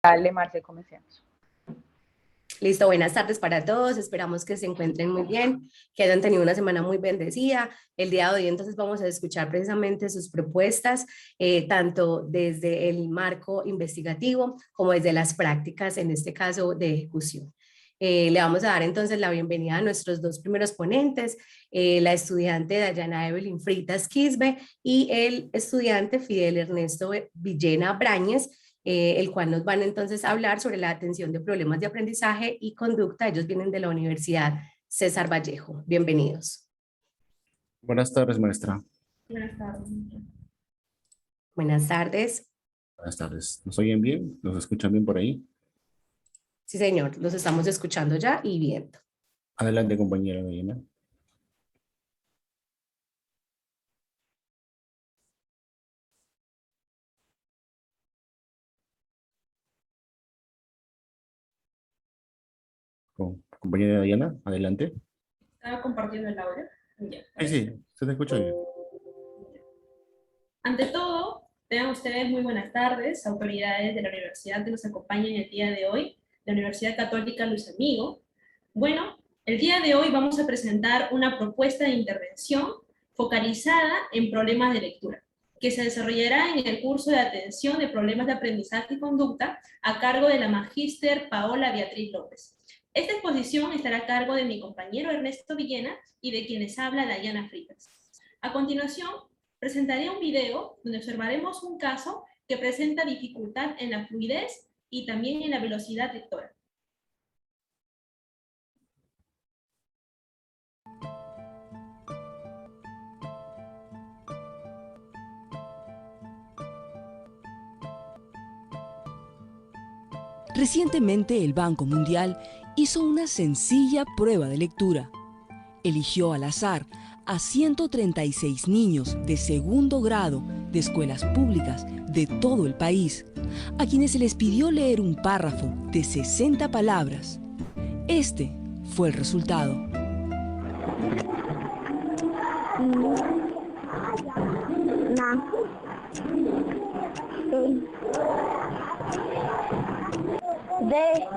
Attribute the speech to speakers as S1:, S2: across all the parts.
S1: Dale, Marce, comencemos.
S2: Listo, buenas tardes para todos. Esperamos que se encuentren muy bien, que hayan tenido una semana muy bendecida. El día de hoy entonces vamos a escuchar precisamente sus propuestas, tanto desde el marco investigativo como desde las prácticas, en este caso de ejecución. Le vamos a dar entonces la bienvenida a nuestros dos primeros ponentes, la estudiante Dayana Evelyn Fritas Quisbe y el estudiante Fidel Ernesto Villena Brañez, el cual nos van entonces a hablar sobre la atención de problemas de aprendizaje y conducta. Ellos vienen de la Universidad César Vallejo. Bienvenidos.
S3: Buenas tardes, maestra.
S4: Buenas tardes.
S2: Buenas tardes.
S3: Buenas tardes. ¿Nos oyen bien? ¿Nos escuchan bien por ahí?
S2: Sí, señor, los estamos escuchando ya y viendo.
S3: Adelante, compañera Diana. Compañera Diana, adelante.
S4: Estaba compartiendo el audio. Ya.
S3: Sí, se te escucha bien.
S4: Ante todo, tengan ustedes muy buenas tardes, autoridades de la universidad que nos acompañan el día de hoy, la Universidad Católica Luis Amigo. Bueno, el día de hoy vamos a presentar una propuesta de intervención focalizada en problemas de lectura, que se desarrollará en el curso de atención de problemas de aprendizaje y conducta a cargo de la magíster Paola Beatriz López. Esta exposición estará a cargo de mi compañero Ernesto Villena y de quienes habla Dayana Fritas. A continuación, presentaré un video donde observaremos un caso que presenta dificultad en la fluidez y también en la velocidad lectora.
S5: Recientemente el Banco Mundial hizo una sencilla prueba de lectura. Eligió al azar a 136 niños de segundo grado de escuelas públicas de todo el país, a quienes se les pidió leer un párrafo de 60 palabras. Este fue el resultado.
S6: De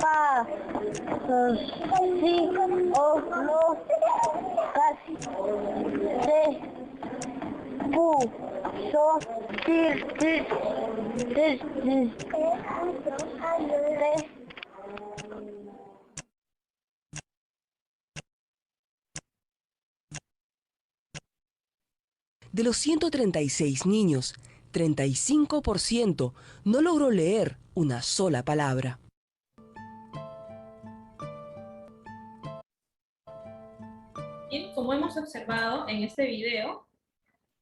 S6: pa si o lo casi de pu so tir de.
S5: De los 136 niños, 35% no logró leer una sola palabra.
S4: Bien, como hemos observado en este video,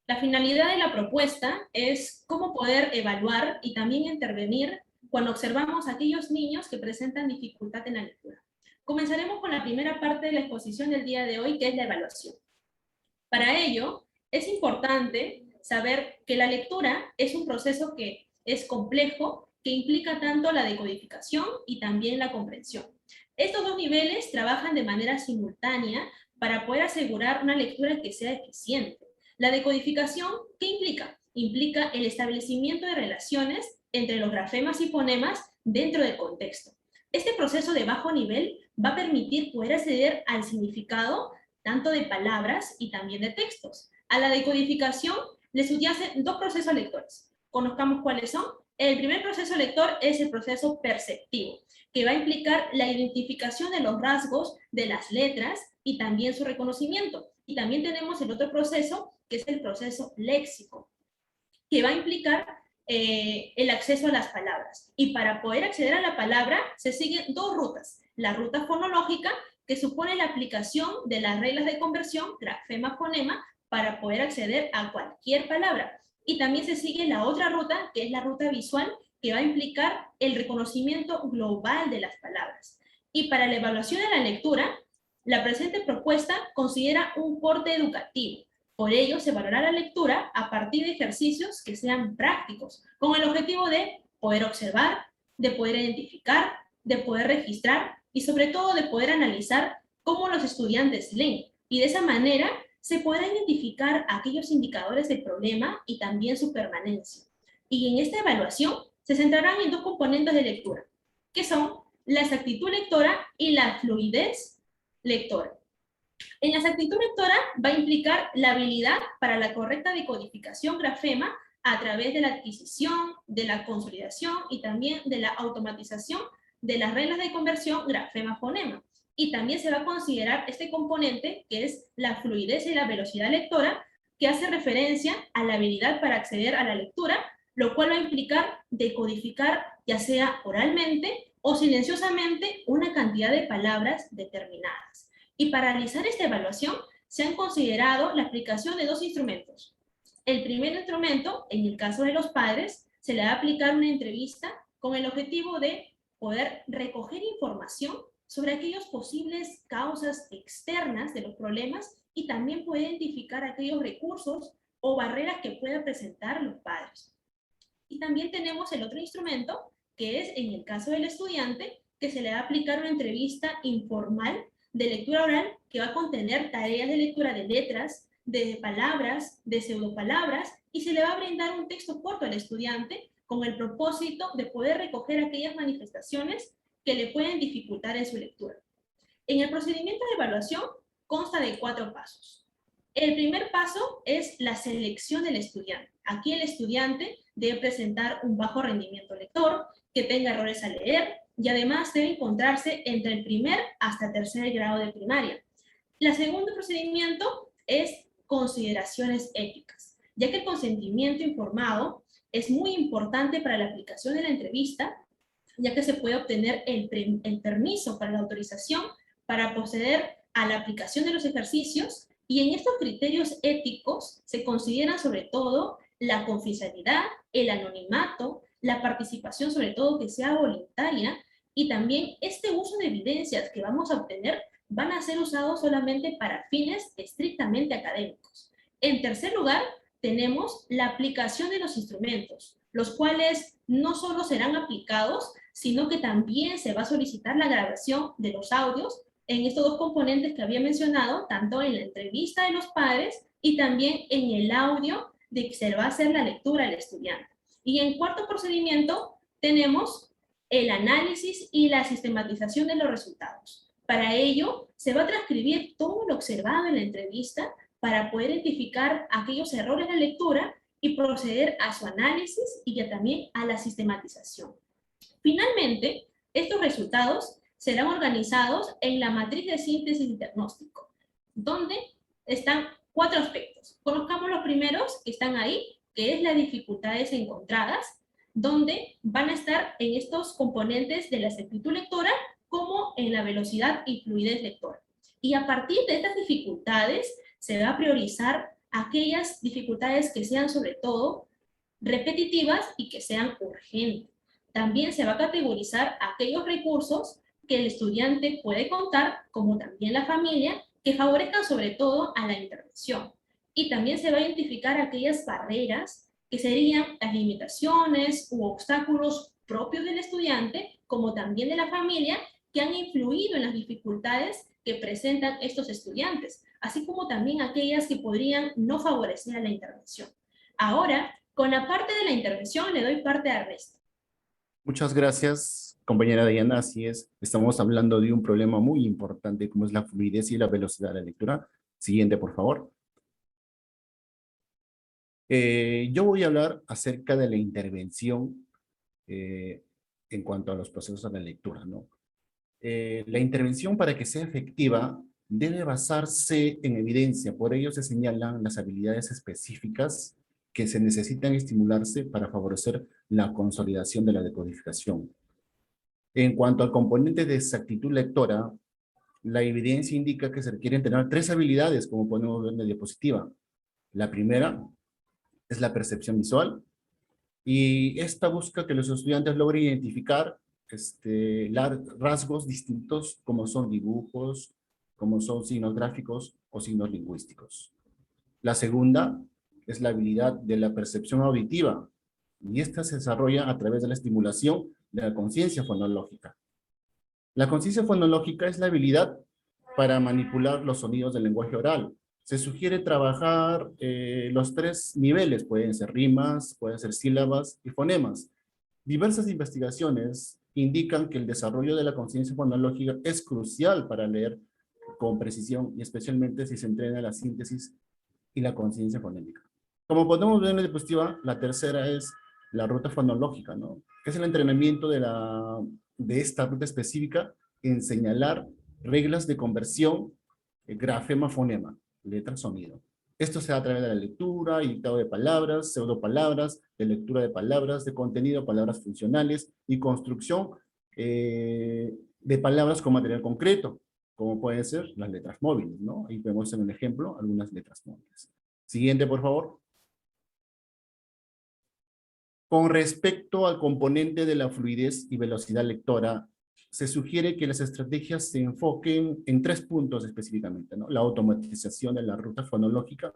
S4: la finalidad de la propuesta es cómo poder evaluar y también intervenir cuando observamos a aquellos niños que presentan dificultad en la lectura. Comenzaremos con la primera parte de la exposición del día de hoy, que es la evaluación. Para ello, es importante saber que la lectura es un proceso que es complejo, que implica tanto la decodificación y también la comprensión. Estos dos niveles trabajan de manera simultánea para poder asegurar una lectura que sea eficiente. La decodificación, ¿qué implica? Implica el establecimiento de relaciones entre los grafemas y fonemas dentro del contexto. Este proceso de bajo nivel va a permitir poder acceder al significado tanto de palabras y también de textos. A la decodificación le subyacen dos procesos lectores. Conozcamos cuáles son. El primer proceso lector es el proceso perceptivo, que va a implicar la identificación de los rasgos de las letras y también su reconocimiento. Y también tenemos el otro proceso, que es el proceso léxico, que va a implicar el acceso a las palabras. Y para poder acceder a la palabra se siguen dos rutas. La ruta fonológica, que supone la aplicación de las reglas de conversión, grafema-fonema, para poder acceder a cualquier palabra. Y también se sigue la otra ruta, que es la ruta visual, que va a implicar el reconocimiento global de las palabras. Y para la evaluación de la lectura, la presente propuesta considera un corte educativo. Por ello, se valorará la lectura a partir de ejercicios que sean prácticos, con el objetivo de poder observar, de poder identificar, de poder registrar y sobre todo de poder analizar cómo los estudiantes leen. Y de esa manera se podrá identificar aquellos indicadores del problema y también su permanencia. Y en esta evaluación se centrarán en dos componentes de lectura, que son la exactitud lectora y la fluidez lectora. En la exactitud lectora va a implicar la habilidad para la correcta decodificación grafema a través de la adquisición, de la consolidación y también de la automatización de las reglas de conversión grafema-fonema. Y también se va a considerar este componente que es la fluidez y la velocidad lectora, que hace referencia a la habilidad para acceder a la lectura, lo cual va a implicar decodificar ya sea oralmente o silenciosamente una cantidad de palabras determinadas. Y para realizar esta evaluación se han considerado la aplicación de dos instrumentos. El primer instrumento, en el caso de los padres, se le va a aplicar una entrevista con el objetivo de poder recoger información sobre aquellas posibles causas externas de los problemas y también puede identificar aquellos recursos o barreras que puedan presentar los padres. Y también tenemos el otro instrumento, que es en el caso del estudiante, que se le va a aplicar una entrevista informal de lectura oral que va a contener tareas de lectura de letras, de palabras, de pseudopalabras, y se le va a brindar un texto corto al estudiante con el propósito de poder recoger aquellas manifestaciones que le pueden dificultar en su lectura. En el procedimiento de evaluación consta de 4 pasos. El primer paso es la selección del estudiante. Aquí el estudiante debe presentar un bajo rendimiento lector, que tenga errores al leer, y además debe encontrarse entre el primer hasta tercer grado de primaria. El segundo procedimiento es consideraciones éticas, ya que el consentimiento informado es muy importante para la aplicación de la entrevista, ya que se puede obtener el permiso para la autorización para proceder a la aplicación de los ejercicios, y en estos criterios éticos se consideran sobre todo la confidencialidad, el anonimato, la participación sobre todo que sea voluntaria, y también este uso de evidencias que vamos a obtener van a ser usados solamente para fines estrictamente académicos. En tercer lugar, tenemos la aplicación de los instrumentos, los cuales no solo serán aplicados, sino que también se va a solicitar la grabación de los audios en estos dos componentes que había mencionado, tanto en la entrevista de los padres y también en el audio de que se va a hacer la lectura al estudiante. Y en cuarto procedimiento tenemos el análisis y la sistematización de los resultados. Para ello, se va a transcribir todo lo observado en la entrevista para poder identificar aquellos errores de lectura y proceder a su análisis y ya también a la sistematización. Finalmente, estos resultados serán organizados en la matriz de síntesis y diagnóstico, donde están 4 aspectos. Conozcamos los primeros que están ahí, que es las dificultades encontradas, donde van a estar en estos componentes de la exactitud lectora como en la velocidad y fluidez lectora. Y a partir de estas dificultades se va a priorizar aquellas dificultades que sean sobre todo repetitivas y que sean urgentes. También se va a categorizar aquellos recursos que el estudiante puede contar, como también la familia, que favorezcan sobre todo a la intervención. Y también se va a identificar aquellas barreras que serían las limitaciones u obstáculos propios del estudiante, como también de la familia, que han influido en las dificultades que presentan estos estudiantes, así como también aquellas que podrían no favorecer a la intervención. Ahora, con la parte de la intervención, le doy parte a Ernesto.
S3: Muchas gracias, compañera Diana. Así es, estamos hablando de un problema muy importante como es la fluidez y la velocidad de la lectura. Siguiente, por favor. Yo voy a hablar acerca de la intervención en cuanto a los procesos de la lectura, ¿no? La intervención, para que sea efectiva, debe basarse en evidencia. Por ello se señalan las habilidades específicas que se necesitan estimularse para favorecer la consolidación de la decodificación. En cuanto al componente de exactitud lectora, la evidencia indica que se requieren tener 3 habilidades, como podemos ver en la diapositiva. La primera es la percepción visual, y esta busca que los estudiantes logren identificar rasgos distintos, como son dibujos, como son signos gráficos o signos lingüísticos. La segunda es la habilidad de la percepción auditiva, y esta se desarrolla a través de la estimulación de la conciencia fonológica. La conciencia fonológica es la habilidad para manipular los sonidos del lenguaje oral. Se sugiere trabajar los 3 niveles, pueden ser rimas, pueden ser sílabas y fonemas. Diversas investigaciones indican que el desarrollo de la conciencia fonológica es crucial para leer con precisión y especialmente si se entrena la síntesis y la conciencia fonética. Como podemos ver en la diapositiva, la tercera es la ruta fonológica, ¿no? Que es el entrenamiento de esta ruta específica en señalar reglas de conversión, grafema-fonema, letra-sonido. Esto se da a través de la lectura y dictado de palabras, pseudopalabras, de lectura de palabras, de contenido, palabras funcionales y construcción de palabras con material concreto, como pueden ser las letras móviles, ¿no? Ahí vemos en el ejemplo algunas letras móviles. Siguiente, por favor. Con respecto al componente de la fluidez y velocidad lectora, se sugiere que las estrategias se enfoquen en 3 puntos específicamente, ¿no? La automatización de la ruta fonológica,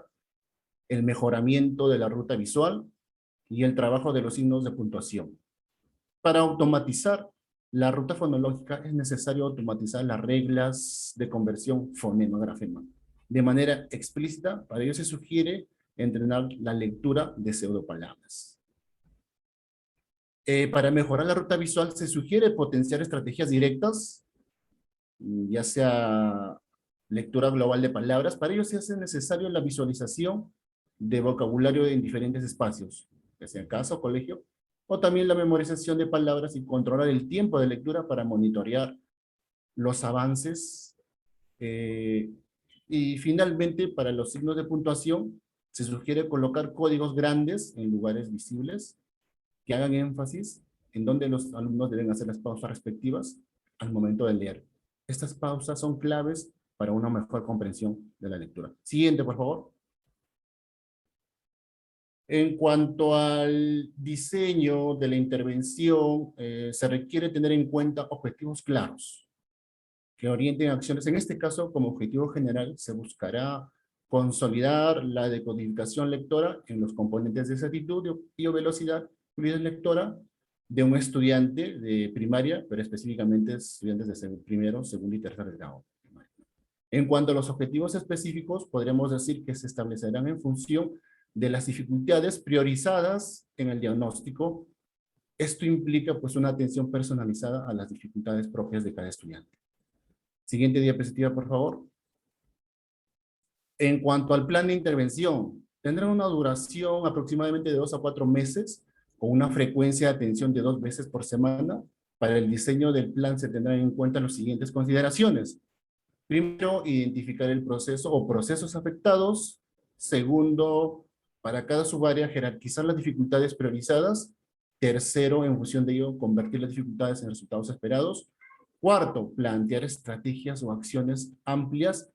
S3: el mejoramiento de la ruta visual y el trabajo de los signos de puntuación. Para automatizar la ruta fonológica es necesario automatizar las reglas de conversión fonema-grafema. De manera explícita, para ello se sugiere entrenar la lectura de pseudopalabras. Para mejorar la ruta visual se sugiere potenciar estrategias directas, ya sea lectura global de palabras. Para ello se hace necesario la visualización de vocabulario en diferentes espacios, ya sea casa o colegio, o también la memorización de palabras y controlar el tiempo de lectura para monitorear los avances. Y finalmente, para los signos de puntuación, se sugiere colocar códigos grandes en lugares visibles que hagan énfasis en donde los alumnos deben hacer las pausas respectivas al momento de leer. Estas pausas son claves para una mejor comprensión de la lectura. Siguiente, por favor. En cuanto al diseño de la intervención, se requiere tener en cuenta objetivos claros que orienten acciones. En este caso, como objetivo general, se buscará consolidar la decodificación lectora en los componentes de exactitud y velocidad, fluidez lectora, de un estudiante de primaria, pero específicamente estudiantes de primero, segundo y tercer grado. En cuanto a los objetivos específicos, podríamos decir que se establecerán en función de las dificultades priorizadas en el diagnóstico. Esto implica pues una atención personalizada a las dificultades propias de cada estudiante. Siguiente diapositiva, por favor. En cuanto al plan de intervención, tendrá una duración aproximadamente de 2 a 4 meses, con una frecuencia de atención de 2 veces por semana. Para el diseño del plan se tendrán en cuenta las siguientes consideraciones. Primero, identificar el proceso o procesos afectados. Segundo, para cada subárea, jerarquizar las dificultades priorizadas. Tercero, en función de ello, convertir las dificultades en resultados esperados. Cuarto, plantear estrategias o acciones amplias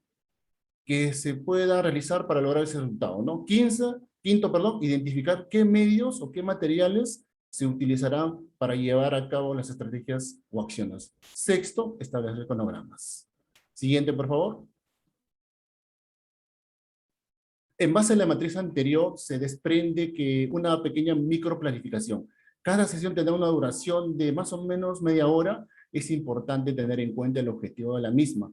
S3: que se pueda realizar para lograr ese resultado, ¿no? Quinto, identificar qué medios o qué materiales se utilizarán para llevar a cabo las estrategias o acciones. Sexto, establecer cronogramas. Siguiente, por favor. En base a la matriz anterior, se desprende que una pequeña microplanificación. Cada sesión tendrá una duración de más o menos media hora. Es importante tener en cuenta el objetivo de la misma.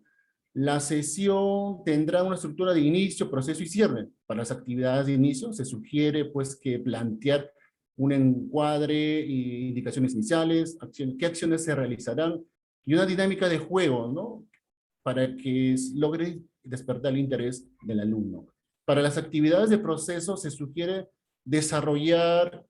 S3: La sesión tendrá una estructura de inicio, proceso y cierre. Para las actividades de inicio se sugiere pues que plantear un encuadre, indicaciones iniciales, qué acciones se realizarán y una dinámica de juego, ¿no? Para que logre despertar el interés del alumno. Para las actividades de proceso se sugiere desarrollar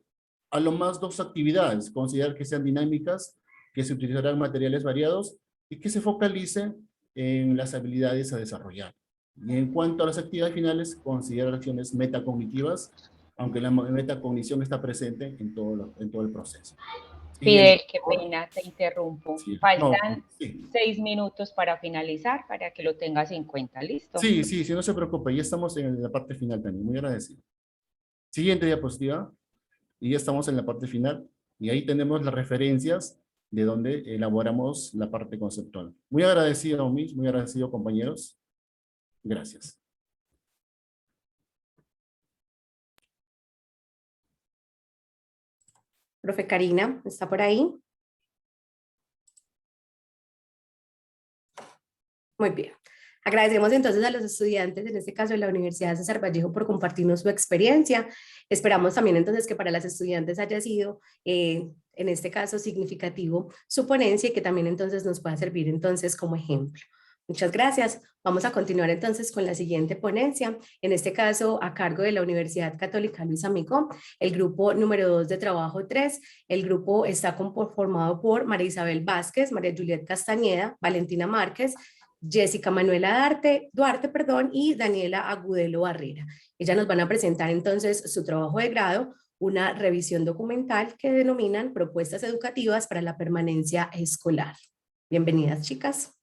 S3: a lo más 2 actividades, considerar que sean dinámicas, que se utilizarán materiales variados y que se focalicen en las habilidades a desarrollar. Y en cuanto a las actividades finales, considerar acciones metacognitivas, aunque la metacognición está presente en todo el proceso.
S1: Fidel, qué pena, te interrumpo.
S3: Sí.
S1: Faltan
S3: No, sí.
S1: 6 minutos para finalizar, para que lo tengas en cuenta, ¿listo?
S3: Sí, no se preocupe, ya estamos en la parte final también, muy agradecido. Siguiente diapositiva, y ya estamos en la parte final, y ahí tenemos las referencias de donde elaboramos la parte conceptual. Muy agradecido, Miss, muy agradecido, compañeros. Gracias.
S2: Profe Karina, ¿está por ahí? Muy bien. Agradecemos entonces a los estudiantes, en este caso de la Universidad César Vallejo, por compartirnos su experiencia. Esperamos también entonces que para las estudiantes haya sido en este caso significativo, su ponencia y que también entonces nos pueda servir entonces como ejemplo. Muchas gracias. Vamos a continuar entonces con la siguiente ponencia, en este caso a cargo de la Universidad Católica Luis Amigó, el grupo número 2 de trabajo 3. El grupo está conformado por María Isabel Vázquez, María Juliet Castañeda, Valentina Márquez, Jessica Manuela Duarte, y Daniela Agudelo Barrera. Ellas nos van a presentar entonces su trabajo de grado, una revisión documental que denominan propuestas educativas para la permanencia escolar. Bienvenidas, chicas.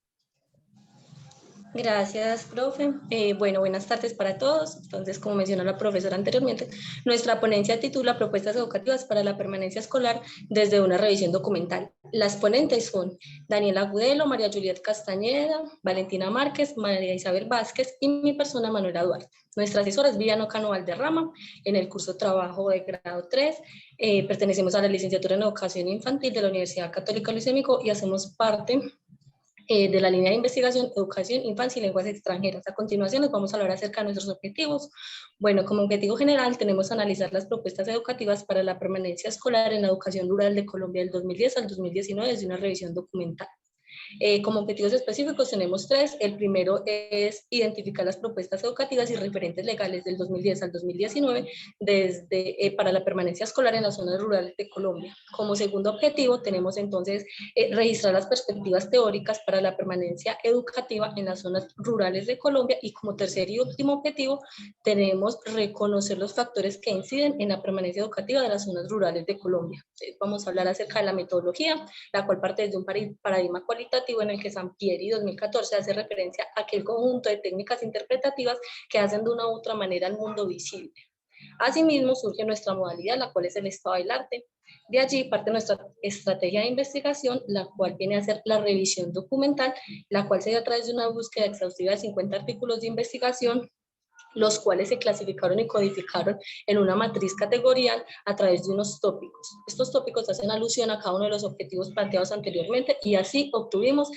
S7: Gracias, profe. Bueno, buenas tardes para todos. Entonces, como mencionó la profesora anteriormente, nuestra ponencia titula Propuestas educativas para la permanencia escolar desde una revisión documental. Las ponentes son Daniela Agudelo, María Juliet Castañeda, Valentina Márquez, María Isabel Vázquez y mi persona Manuela Duarte. Nuestra asesora es Viviana Cano Valderrama, en el curso Trabajo de Grado 3. Pertenecemos a la licenciatura en Educación Infantil de la Universidad Católica Luis Amigó y hacemos parte de la línea de investigación, educación, infancia y lenguas extranjeras. A continuación les vamos a hablar acerca de nuestros objetivos. Bueno, como objetivo general tenemos analizar las propuestas educativas para la permanencia escolar en la educación rural de Colombia del 2010 al 2019 desde una revisión documental. Como objetivos específicos tenemos 3. El primero es identificar las propuestas educativas y referentes legales del 2010 al 2019 para la permanencia escolar en las zonas rurales de Colombia. Como segundo objetivo tenemos entonces registrar las perspectivas teóricas para la permanencia educativa en las zonas rurales de Colombia, y como tercer y último objetivo tenemos reconocer los factores que inciden en la permanencia educativa de las zonas rurales de Colombia. Vamos a hablar acerca de la metodología, la cual parte desde un paradigma cualitativo en el que Sampieri 2014 hace referencia a aquel conjunto de técnicas interpretativas que hacen de una u otra manera al mundo visible. Asimismo surge nuestra modalidad, la cual es el estado del arte. De allí parte nuestra estrategia de investigación, la cual viene a ser la revisión documental, la cual se da a través de una búsqueda exhaustiva de 50 artículos de investigación, los cuales se clasificaron y codificaron en una matriz categorial a través de unos tópicos. Estos tópicos hacen alusión a cada uno de los objetivos planteados anteriormente y así obtuvimos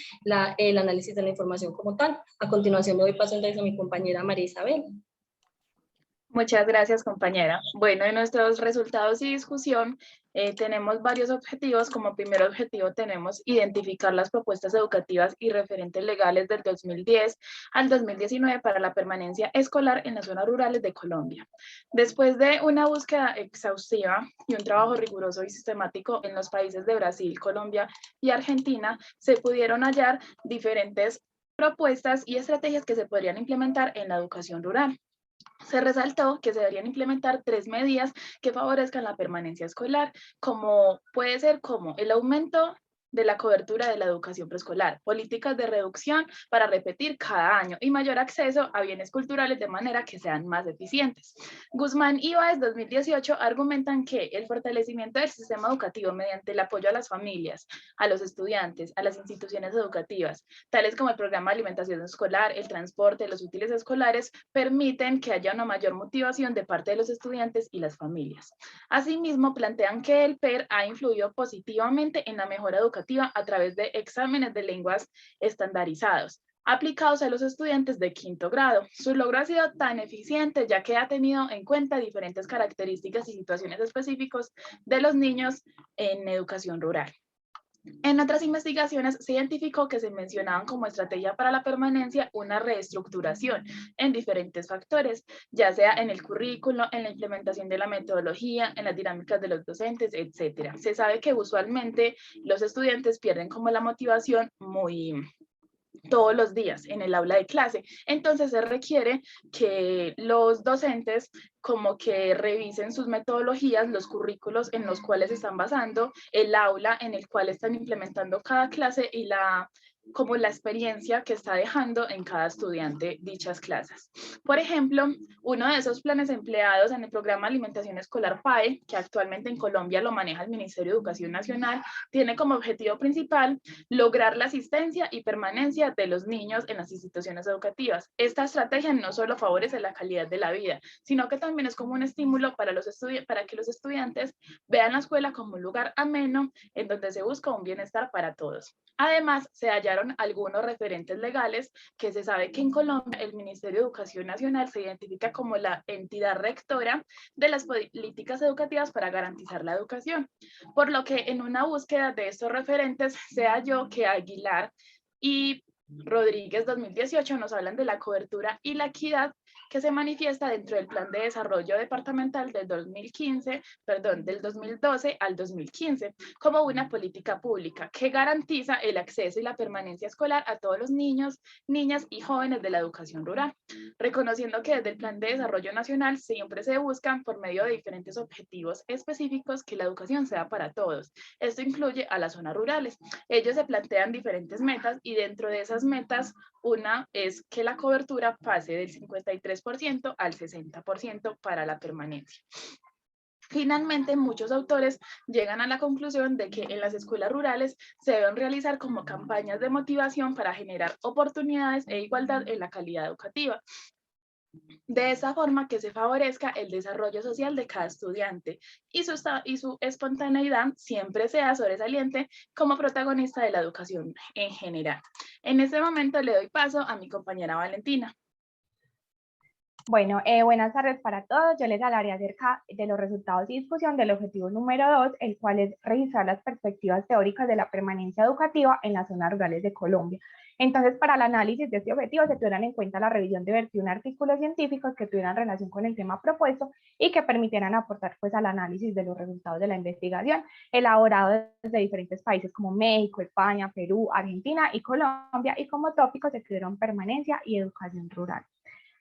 S7: el análisis de la información como tal. A continuación me doy paso entonces a mi compañera María Isabel.
S8: Muchas gracias, compañera. Bueno, en nuestros resultados y discusión tenemos varios objetivos. Como primer objetivo tenemos identificar las propuestas educativas y referentes legales del 2010 al 2019 para la permanencia escolar en las zonas rurales de Colombia. Después de una búsqueda exhaustiva y un trabajo riguroso y sistemático en los países de Brasil, Colombia y Argentina, se pudieron hallar diferentes propuestas y estrategias que se podrían implementar en la educación rural. Se resaltó que se deberían implementar 3 medidas que favorezcan la permanencia escolar, como puede ser como el aumento de la cobertura de la educación preescolar, políticas de reducción para repetir cada año y mayor acceso a bienes culturales de manera que sean más eficientes. Guzmán y Báez 2018 argumentan que el fortalecimiento del sistema educativo mediante el apoyo a las familias, a los estudiantes, a las instituciones educativas, tales como el programa de alimentación escolar, el transporte, los útiles escolares, permiten que haya una mayor motivación de parte de los estudiantes y las familias. Asimismo, plantean que el PER ha influido positivamente en la mejora educativa a través de exámenes de lenguas estandarizados, aplicados a los estudiantes de 5º grado. Su logro ha sido tan eficiente ya que ha tenido en cuenta diferentes características y situaciones específicas de los niños en educación rural. En otras investigaciones se identificó que se mencionaban como estrategia para la permanencia una reestructuración en diferentes factores, ya sea en el currículo, en la implementación de la metodología, en las dinámicas de los docentes, etc. Se sabe que usualmente los estudiantes pierden como la motivación todos los días en el aula de clase. Entonces se requiere que los docentes como que revisen sus metodologías, los currículos en los cuales están basando, el aula en el cual están implementando cada clase y como la experiencia que está dejando en cada estudiante dichas clases. Por ejemplo, uno de esos planes empleados en el programa de alimentación escolar PAE, que actualmente en Colombia lo maneja el Ministerio de Educación Nacional, tiene como objetivo principal lograr la asistencia y permanencia de los niños en las instituciones educativas. Esta estrategia no solo favorece la calidad de la vida, sino que también es como un estímulo para que los estudiantes vean la escuela como un lugar ameno en donde se busca un bienestar para todos. Además, se ha desarrollaron algunos referentes legales, que se sabe que en Colombia el Ministerio de Educación Nacional se identifica como la entidad rectora de las políticas educativas para garantizar la educación, por lo que en una búsqueda de estos referentes se halló que Aguilar y Rodríguez 2018 nos hablan de la cobertura y la equidad que se manifiesta dentro del Plan de Desarrollo Departamental del 2012 al 2015, como una política pública que garantiza el acceso y la permanencia escolar a todos los niños, niñas y jóvenes de la educación rural, reconociendo que desde el Plan de Desarrollo Nacional siempre se buscan, por medio de diferentes objetivos específicos, que la educación sea para todos. Esto incluye a las zonas rurales. Ellos se plantean diferentes metas y dentro de esas metas, una es que la cobertura pase del 53% al 60% para la permanencia. Finalmente, muchos autores llegan a la conclusión de que en las escuelas rurales se deben realizar como campañas de motivación para generar oportunidades e igualdad en la calidad educativa. De esa forma que se favorezca el desarrollo social de cada estudiante y su espontaneidad siempre sea sobresaliente como protagonista de la educación en general. En este momento le doy paso a mi compañera Valentina.
S9: Bueno, buenas tardes para todos. Yo les hablaré acerca de los resultados y discusión del objetivo número 2, el cual es registrar las perspectivas teóricas de la permanencia educativa en las zonas rurales de Colombia. Entonces, para el análisis de este objetivo se tuvieran en cuenta la revisión de 21 artículos científicos que tuvieran relación con el tema propuesto y que permitieran aportar pues al análisis de los resultados de la investigación, elaborado desde diferentes países como México, España, Perú, Argentina y Colombia, y como tópicos se tuvieron permanencia y educación rural.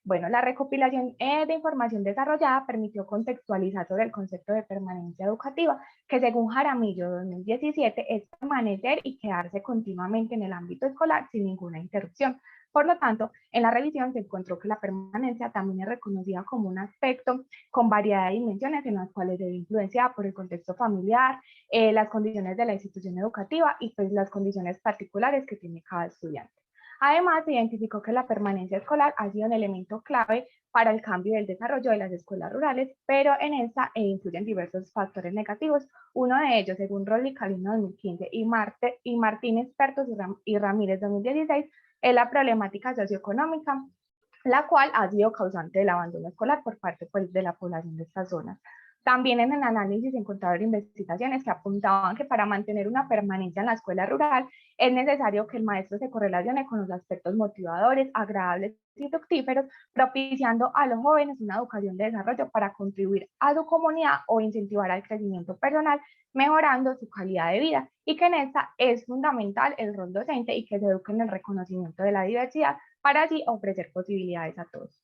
S9: Bueno, la recopilación de información desarrollada permitió contextualizar sobre el concepto de permanencia educativa, que según Jaramillo 2017 es permanecer y quedarse continuamente en el ámbito escolar sin ninguna interrupción. Por lo tanto, en la revisión se encontró que la permanencia también es reconocida como un aspecto con variedad de dimensiones en las cuales se ve influenciada por el contexto familiar, las condiciones de la institución educativa y pues las condiciones particulares que tiene cada estudiante. Además, se identificó que la permanencia escolar ha sido un elemento clave para el cambio del desarrollo de las escuelas rurales, pero en esta influyen diversos factores negativos. Uno de ellos, según Rolly Calino 2015 y Martínez Pertos y Ramírez 2016, es la problemática socioeconómica, la cual ha sido causante del abandono escolar por parte pues, de la población de estas zonas. También en el análisis encontraron investigaciones que apuntaban que para mantener una permanencia en la escuela rural es necesario que el maestro se correlacione con los aspectos motivadores, agradables y fructíferos, propiciando a los jóvenes una educación de desarrollo para contribuir a su comunidad o incentivar al crecimiento personal, mejorando su calidad de vida, y que en esta es fundamental el rol docente y que se eduque en el reconocimiento de la diversidad para así ofrecer posibilidades a todos.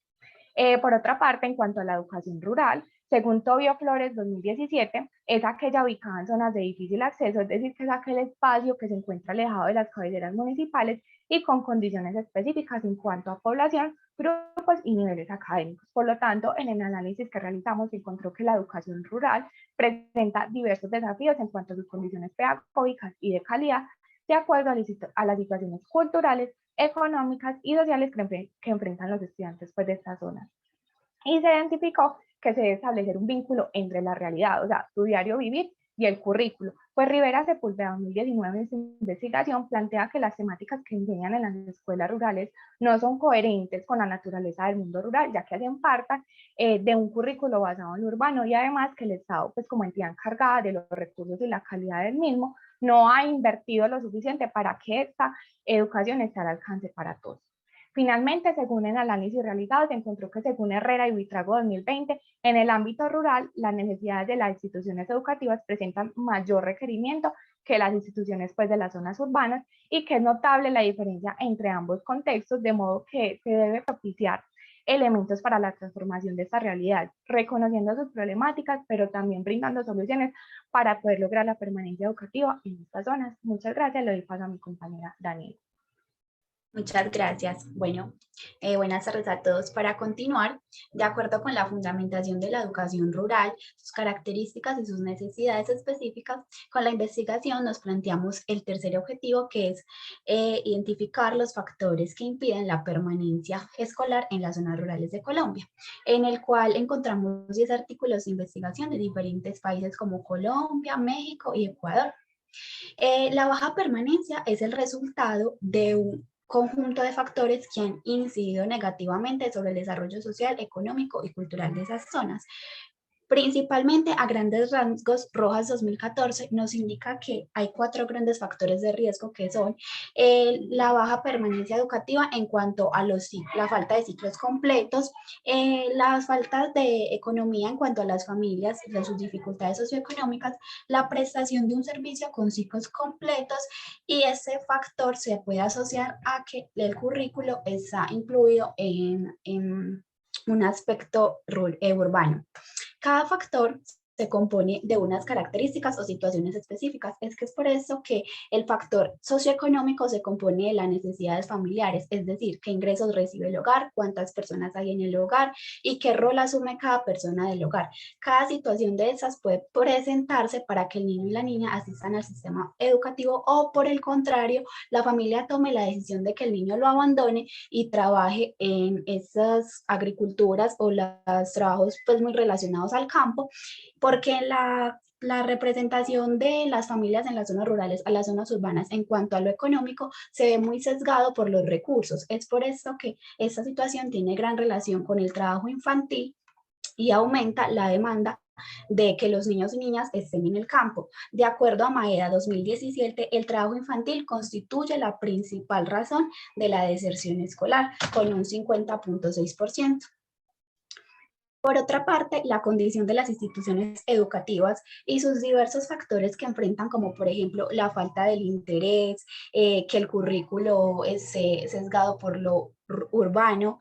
S9: Por otra parte, en cuanto a la educación rural, según Tobio Flores 2017, es aquella ubicada en zonas de difícil acceso, es decir, que es aquel espacio que se encuentra alejado de las cabeceras municipales y con condiciones específicas en cuanto a población, grupos y niveles académicos. Por lo tanto, en el análisis que realizamos se encontró que la educación rural presenta diversos desafíos en cuanto a sus condiciones pedagógicas y de calidad, de acuerdo a las situaciones culturales, económicas y sociales que enfrentan los estudiantes pues, de estas zonas. Y se identificó que se debe establecer un vínculo entre la realidad, o sea, su diario vivir y el currículo. Pues Rivera Sepúlveda 2019 en su investigación plantea que las temáticas que enseñan en las escuelas rurales no son coherentes con la naturaleza del mundo rural, ya que hacen parte de un currículo basado en lo urbano, y además que el Estado, pues como entidad encargada de los recursos y la calidad del mismo, no ha invertido lo suficiente para que esta educación esté al alcance para todos. Finalmente, según el análisis realizado, se encontró que según Herrera y Buitrago 2020, en el ámbito rural, las necesidades de las instituciones educativas presentan mayor requerimiento que las instituciones pues, de las zonas urbanas, y que es notable la diferencia entre ambos contextos, de modo que se debe propiciar elementos para la transformación de esta realidad, reconociendo sus problemáticas, pero también brindando soluciones para poder lograr la permanencia educativa en estas zonas. Muchas gracias, le doy paso a mi compañera Daniela.
S10: Muchas gracias. Bueno, buenas tardes a todos. Para continuar, de acuerdo con la fundamentación de la educación rural, sus características y sus necesidades específicas, con la investigación nos planteamos el tercer objetivo, que es identificar los factores que impiden la permanencia escolar en las zonas rurales de Colombia, en el cual encontramos 10 artículos de investigación de diferentes países como Colombia, México y Ecuador. La baja permanencia es el resultado de un conjunto de factores que han incidido negativamente sobre el desarrollo social, económico y cultural de esas zonas. Principalmente a grandes rasgos, Rojas 2014 nos indica que hay 4 grandes factores de riesgo que son la baja permanencia educativa en cuanto a la falta de ciclos completos, las faltas de economía en cuanto a las familias, sus dificultades socioeconómicas, la prestación de un servicio con ciclos completos, y ese factor se puede asociar a que el currículo está incluido en un aspecto urbano. Cada factor se compone de unas características o situaciones específicas. Es por eso que el factor socioeconómico se compone de las necesidades familiares, es decir, qué ingresos recibe el hogar, cuántas personas hay en el hogar y qué rol asume cada persona del hogar. Cada situación de esas puede presentarse para que el niño y la niña asistan al sistema educativo, o por el contrario, la familia tome la decisión de que el niño lo abandone y trabaje en esas agriculturas o los trabajos pues muy relacionados al campo, porque la representación de las familias en las zonas rurales a las zonas urbanas en cuanto a lo económico se ve muy sesgado por los recursos. Es por eso que esta situación tiene gran relación con el trabajo infantil y aumenta la demanda de que los niños y niñas estén en el campo. De acuerdo a Maeda 2017, el trabajo infantil constituye la principal razón de la deserción escolar, con un 50.6%. Por otra parte, la condición de las instituciones educativas y sus diversos factores que enfrentan, como por ejemplo la falta del interés, que el currículo es sesgado por lo urbano,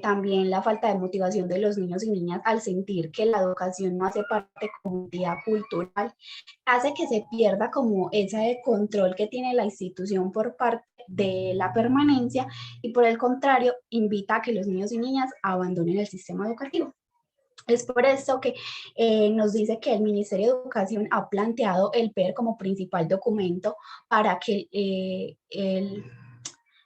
S10: también la falta de motivación de los niños y niñas al sentir que la educación no hace parte como entidad cultural, hace que se pierda como ese control que tiene la institución por parte de la permanencia, y por el contrario invita a que los niños y niñas abandonen el sistema educativo. Es por eso que nos dice que el Ministerio de Educación ha planteado el PER como principal documento para que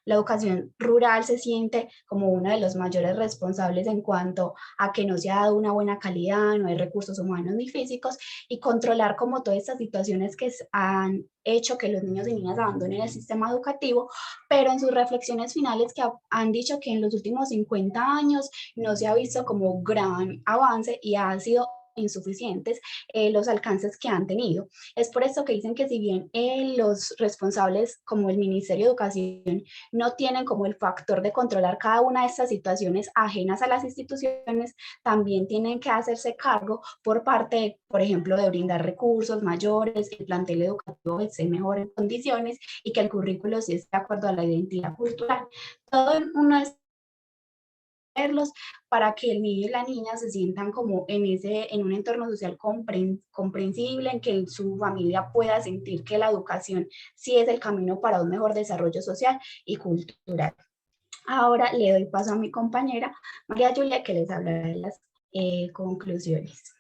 S10: la educación rural se siente como uno de los mayores responsables en cuanto a que no se ha dado una buena calidad, no hay recursos humanos ni físicos, y controlar como todas estas situaciones que han hecho que los niños y niñas abandonen el sistema educativo, pero en sus reflexiones finales que han dicho que en los últimos 50 años no se ha visto como gran avance y ha sido insuficientes los alcances que han tenido. Es por eso que dicen que si bien los responsables como el Ministerio de Educación no tienen como el factor de controlar cada una de estas situaciones ajenas a las instituciones, también tienen que hacerse cargo por parte, por ejemplo, de brindar recursos mayores, que el plantel educativo esté mejor en condiciones y que el currículo sí esté de acuerdo a la identidad cultural. Todo uno es para que el niño y la niña se sientan como en un entorno social comprensible, en que su familia pueda sentir que la educación sí es el camino para un mejor desarrollo social y cultural. Ahora le doy paso a mi compañera María Julia, que les hablará de las conclusiones.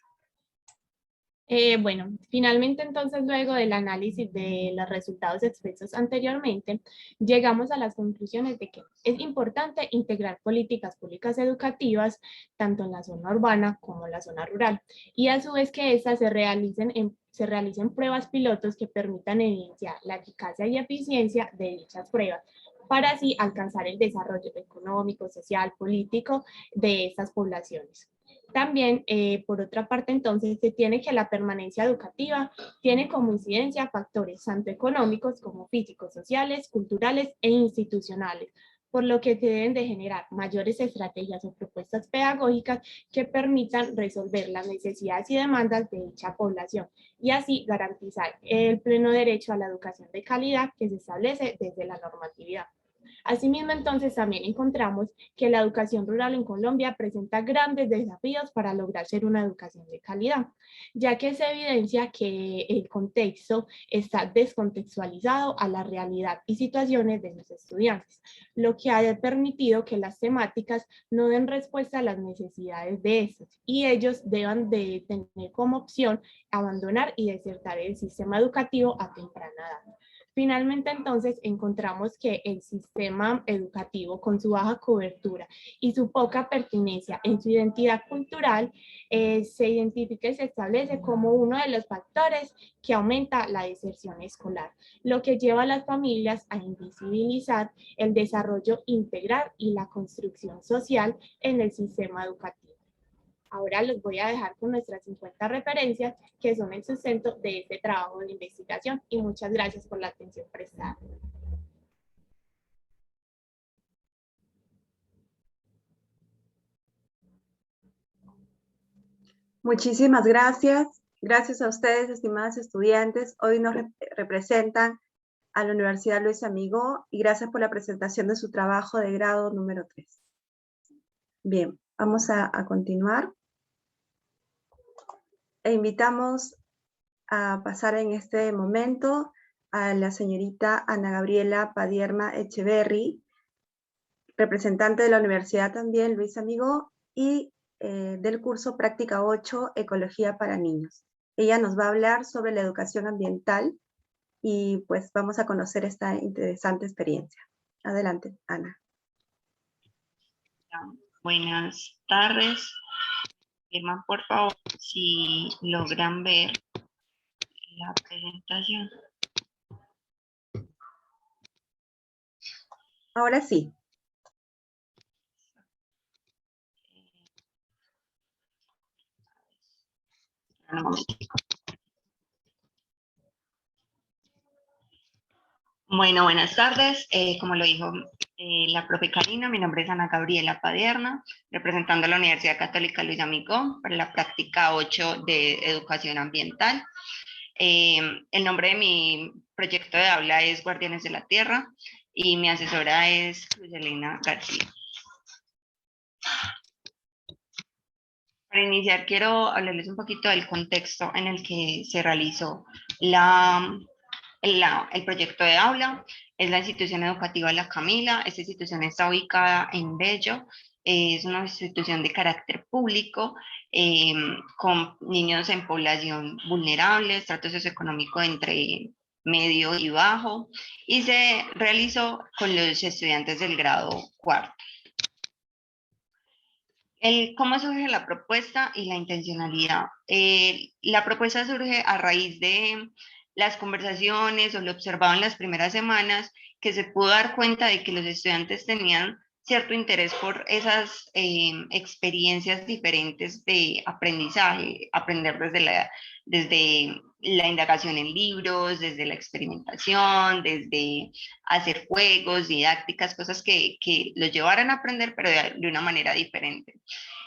S9: Bueno, finalmente entonces, luego del análisis de los resultados expresos anteriormente, llegamos a las conclusiones de que es importante integrar políticas públicas educativas tanto en la zona urbana como en la zona rural, y a su vez que estas se realicen pruebas pilotos que permitan evidenciar la eficacia y eficiencia de dichas pruebas, para así alcanzar el desarrollo económico, social, político de estas poblaciones. También, por otra parte, entonces, se tiene que la permanencia educativa tiene como incidencia factores tanto económicos como físicos, sociales, culturales e institucionales, por lo que se deben de generar mayores estrategias o propuestas pedagógicas que permitan resolver las necesidades y demandas de dicha población, y así garantizar el pleno derecho a la educación de calidad que se establece desde la normatividad. Asimismo, entonces, también encontramos que la educación rural en Colombia presenta grandes desafíos para lograr ser una educación de calidad, ya que se evidencia que el contexto está descontextualizado a la realidad y situaciones de los estudiantes, lo que ha permitido que las temáticas no den respuesta a las necesidades de estos, y ellos deban de tener como opción abandonar y desertar el sistema educativo a temprana edad. Finalmente, entonces, encontramos que el sistema educativo, con su baja cobertura y su poca pertinencia en su identidad cultural, se identifica y se establece como uno de los factores que aumenta la deserción escolar, lo que lleva a las familias a invisibilizar el desarrollo integral y la construcción social en el sistema educativo. Ahora los voy a dejar con nuestras 50 referencias que son el sustento de este trabajo de investigación y muchas gracias por la atención prestada.
S11: Muchísimas gracias. Gracias a ustedes, estimadas estudiantes. Hoy nos representan a la Universidad Luis Amigó y gracias por la presentación de su trabajo de grado número 3. Bien, vamos a continuar. E invitamos a pasar en este momento a la señorita Ana Gabriela Padierna Echeverry, representante de la Universidad también Luis Amigó y del curso Práctica 8, Ecología para Niños. Ella nos va a hablar sobre la educación ambiental y pues vamos a conocer esta interesante experiencia. Adelante, Ana.
S12: Buenas tardes. Firman, por favor, si logran ver la presentación.
S11: Ahora sí.
S12: Bueno, buenas tardes. Como lo dijo la profe Karina, mi nombre es Ana Gabriela Padierna, representando a la Universidad Católica Luis Amigó para la práctica 8 de Educación Ambiental. El nombre de mi proyecto de aula es Guardianes de la Tierra y mi asesora es Luz Elena García. Para iniciar, quiero hablarles un poquito del contexto en el que se realizó el proyecto de aula. Es la institución educativa La Camila. Esta institución está ubicada en Bello. Es una institución de carácter público con niños en población vulnerable, estrato socioeconómico entre medio y bajo, y se realizó con los estudiantes del grado cuarto. ¿Cómo surge la propuesta y la intencionalidad? La propuesta surge a raíz de las conversaciones o lo observado en las primeras semanas, que se pudo dar cuenta de que los estudiantes tenían cierto interés por esas experiencias diferentes de aprendizaje, aprender desde la indagación en libros, desde la experimentación, desde hacer juegos, didácticas, cosas que los llevaran a aprender, pero de una manera diferente.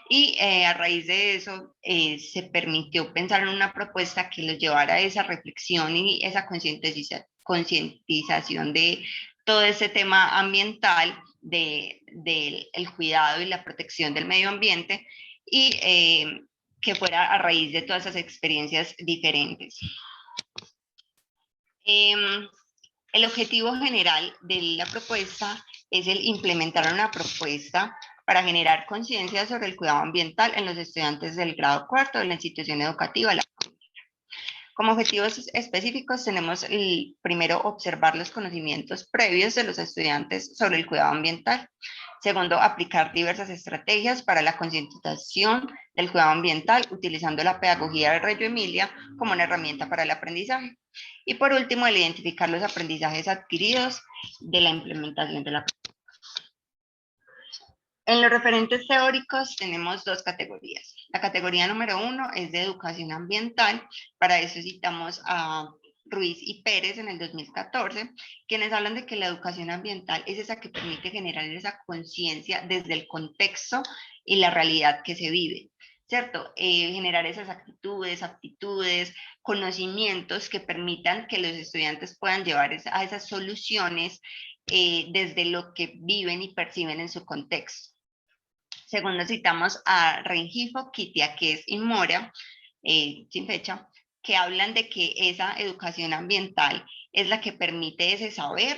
S12: Y a raíz de eso se permitió pensar en una propuesta que los llevara a esa reflexión y esa concientización de todo ese tema ambiental, del cuidado y la protección del medio ambiente, y que fuera a raíz de todas esas experiencias diferentes. El objetivo general de la propuesta es el implementar una propuesta para generar conciencia sobre el cuidado ambiental en los estudiantes del grado cuarto de la institución educativa La Camila. Como objetivos específicos tenemos el primero, observar los conocimientos previos de los estudiantes sobre el cuidado ambiental. Segundo, aplicar diversas estrategias para la concientización del cuidado ambiental, utilizando la pedagogía de Reggio Emilia como una herramienta para el aprendizaje. Y por último, el identificar los aprendizajes adquiridos de la implementación de la propuesta. En los referentes teóricos tenemos dos categorías. La categoría número 1 es de educación ambiental. Para eso citamos a Ruiz y Pérez en el 2014, quienes hablan de que la educación ambiental es esa que permite generar esa conciencia desde el contexto y la realidad que se vive, ¿cierto? Generar esas actitudes, aptitudes, conocimientos que permitan que los estudiantes puedan llevar a esas soluciones desde lo que viven y perciben en su contexto. Segundo, citamos a Rengifo, Kitiakés y Mora, sin fecha, que hablan de que esa educación ambiental es la que permite ese saber,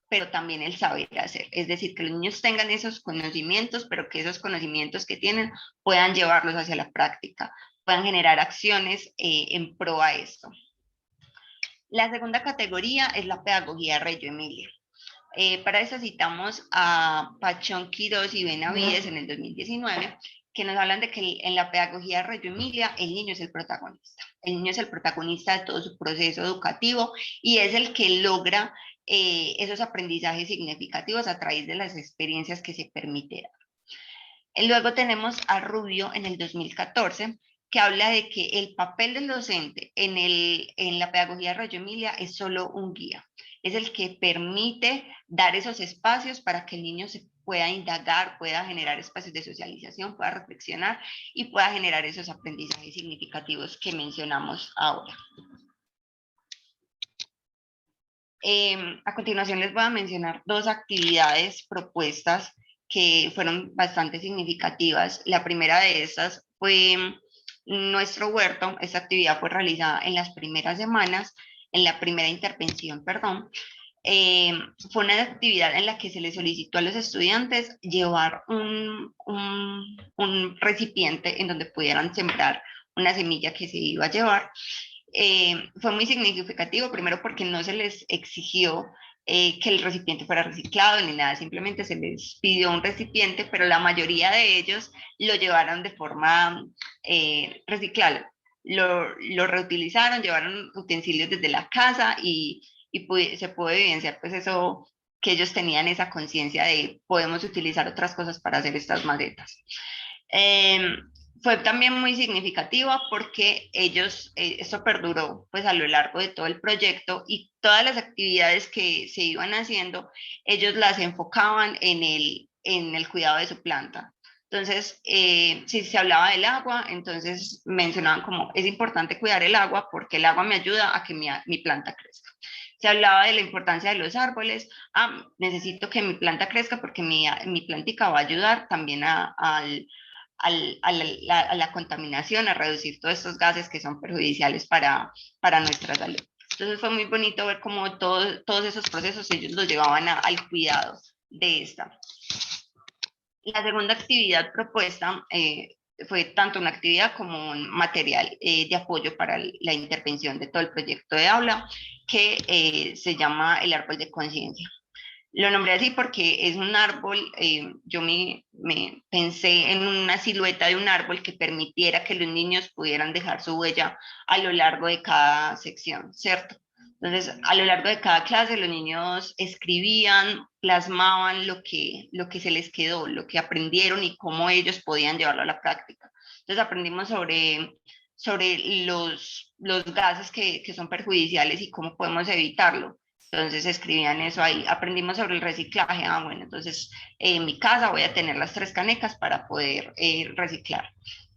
S12: pero también el saber hacer. Es decir, que los niños tengan esos conocimientos, pero que esos conocimientos que tienen puedan llevarlos hacia la práctica, puedan generar acciones en pro a esto. La segunda categoría es la pedagogía Reggio Emilia. Para eso citamos a Pachón, Quirós y Benavides en el 2019, que nos hablan de que en la pedagogía Reggio Emilia el niño es el protagonista. El niño es el protagonista de todo su proceso educativo y es el que logra esos aprendizajes significativos a través de las experiencias que se permiten. Luego tenemos a Rubio en el 2014, que habla de que el papel del docente en la pedagogía Reggio Emilia es solo un guía. Es el que permite dar esos espacios para que el niño se pueda indagar, pueda generar espacios de socialización, pueda reflexionar y pueda generar esos aprendizajes significativos que mencionamos ahora. A continuación les voy a mencionar dos actividades propuestas que fueron bastante significativas. La primera de estas fue nuestro huerto. Esta actividad fue realizada en las primeras semanas, en la primera intervención, perdón. Fue una actividad en la que se le solicitó a los estudiantes llevar un recipiente en donde pudieran sembrar una semilla que se iba a llevar. Fue muy significativo, primero porque no se les exigió que el recipiente fuera reciclado ni nada, simplemente se les pidió un recipiente, pero la mayoría de ellos lo llevaron de forma reciclable. Lo reutilizaron, llevaron utensilios desde la casa y se pudo evidenciar pues eso, que ellos tenían esa conciencia de podemos utilizar otras cosas para hacer estas macetas. Fue también muy significativa porque ellos, esto perduró pues a lo largo de todo el proyecto y todas las actividades que se iban haciendo, ellos las enfocaban en el cuidado de su planta. Entonces, si se hablaba del agua, entonces mencionaban como es importante cuidar el agua porque el agua me ayuda a que mi planta crezca. Se hablaba de la importancia de los árboles, necesito que mi planta crezca porque mi plantica va a ayudar también a la contaminación, a reducir todos estos gases que son perjudiciales para nuestra salud. Entonces fue muy bonito ver cómo todos esos procesos ellos los llevaban al cuidado de esta. La segunda actividad propuesta fue tanto una actividad como un material de apoyo para la intervención de todo el proyecto de aula que se llama el árbol de conciencia. Lo nombré así porque es un árbol, yo me pensé en una silueta de un árbol que permitiera que los niños pudieran dejar su huella a lo largo de cada sección, ¿cierto? Entonces, a lo largo de cada clase, los niños escribían, plasmaban lo que se les quedó, lo que aprendieron y cómo ellos podían llevarlo a la práctica. Entonces, aprendimos sobre los gases que son perjudiciales y cómo podemos evitarlo. Entonces escribían eso ahí. Aprendimos sobre el reciclaje. Bueno, entonces en mi casa voy a tener las 3 canecas para poder reciclar,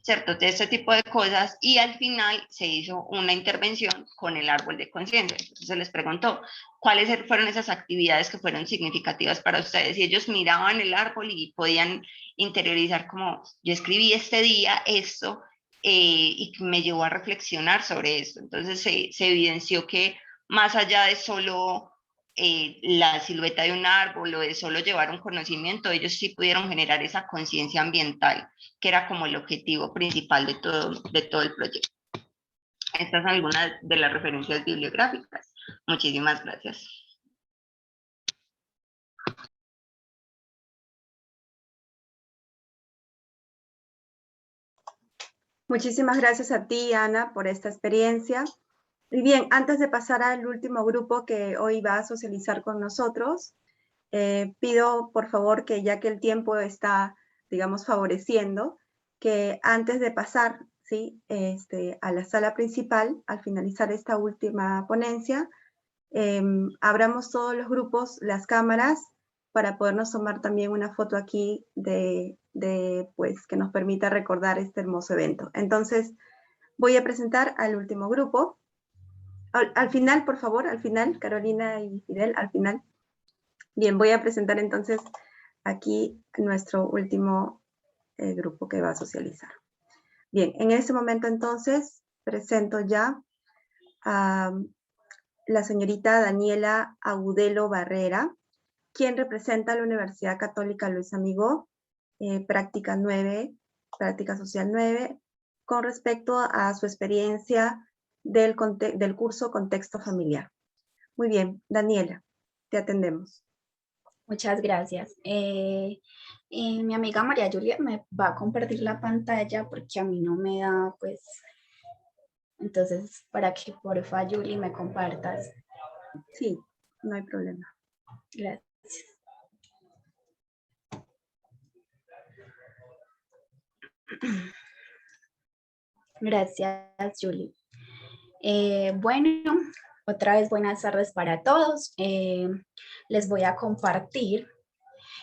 S12: ¿cierto? De este tipo de cosas. Y al final se hizo una intervención con el árbol de conciencia. Entonces se les preguntó cuáles fueron esas actividades que fueron significativas para ustedes. Y ellos miraban el árbol y podían interiorizar como yo escribí este día esto y me llevó a reflexionar sobre esto. Entonces se evidenció que más allá de solo la silueta de un árbol o de solo llevar un conocimiento, ellos sí pudieron generar esa conciencia ambiental, que era como el objetivo principal de todo el proyecto. Estas son algunas de las referencias bibliográficas. Muchísimas gracias.
S11: Muchísimas gracias a ti, Ana, por esta experiencia. Y bien, antes de pasar al último grupo que hoy va a socializar con nosotros, pido por favor que ya que el tiempo está, digamos, favoreciendo, que antes de pasar ¿sí? A la sala principal, al finalizar esta última ponencia, abramos todos los grupos las cámaras para podernos tomar también una foto aquí pues, que nos permita recordar este hermoso evento. Entonces, voy a presentar al último grupo. Al final, por favor, al final, Carolina y Fidel, al final. Bien, voy a presentar entonces aquí nuestro último grupo que va a socializar. Bien, en este momento entonces presento ya a la señorita Daniela Agudelo Barrera, quien representa a la Universidad Católica Luis Amigó, práctica social 9, con respecto a su experiencia del curso Contexto Familiar. Muy bien, Daniela, te atendemos.
S10: Muchas gracias. Mi amiga María Julia me va a compartir la pantalla porque a mí no me da, pues, entonces, para que porfa, Julie, me compartas.
S11: Sí, no hay problema.
S10: Gracias. Gracias, Julie. Bueno, otra vez buenas tardes para todos. Les voy a compartir